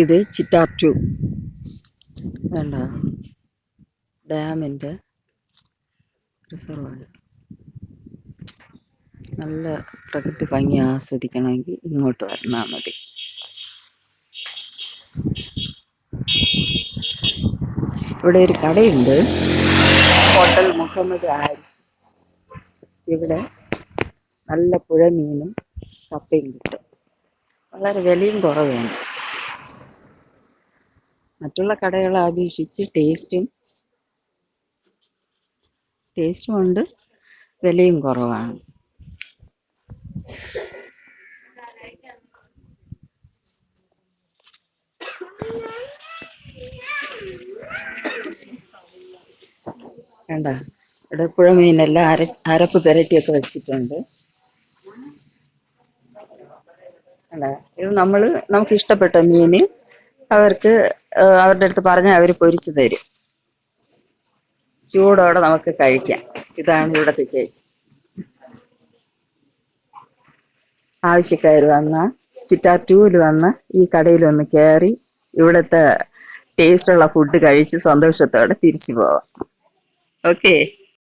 ഇത് ചിറ്റാർ 2 വേണ്ട ഡാമിൻ്റെ റിസർവായർ. നല്ല പ്രകൃതി ഭംഗി ആസ്വദിക്കണമെങ്കിൽ ഇങ്ങോട്ട് വന്നാൽ മതി. ഇവിടെ ഒരു കടയുണ്ട്, ഹോട്ടൽ മുഹമ്മദ് ആരിഫ്. ഇവിടെ നല്ല പുഴ മീനും കപ്പയും കിട്ടും. വളരെ വിലയും കുറവാണ്. മറ്റുള്ള കടകളെ അപേക്ഷിച്ച് ടേസ്റ്റും ഉണ്ട്, വിലയും കുറവാണ്. വേണ്ട ഇവിടെ പുഴ മീനെല്ലാം അരപ്പ് പുരട്ടിയൊക്കെ വെച്ചിട്ടുണ്ട്. ഇത് നമുക്ക് ഇഷ്ടപ്പെട്ട മീന് അവരുടെ അടുത്ത് പറഞ്ഞാൽ അവർ പൊരിച്ചു തരും. ചൂടോടെ നമുക്ക് കഴിക്കാം. ഇതാണ് ഇവിടുത്തെ ചേച്ചി. ആവശ്യക്കാർ വന്ന ചിറ്റാർ 2 വന്ന് ഈ കടയിലൊന്ന് കയറി ഇവിടുത്തെ ടേസ്റ്റുള്ള ഫുഡ് കഴിച്ച് സന്തോഷത്തോടെ തിരിച്ചു പോവാം. ഓക്കെ.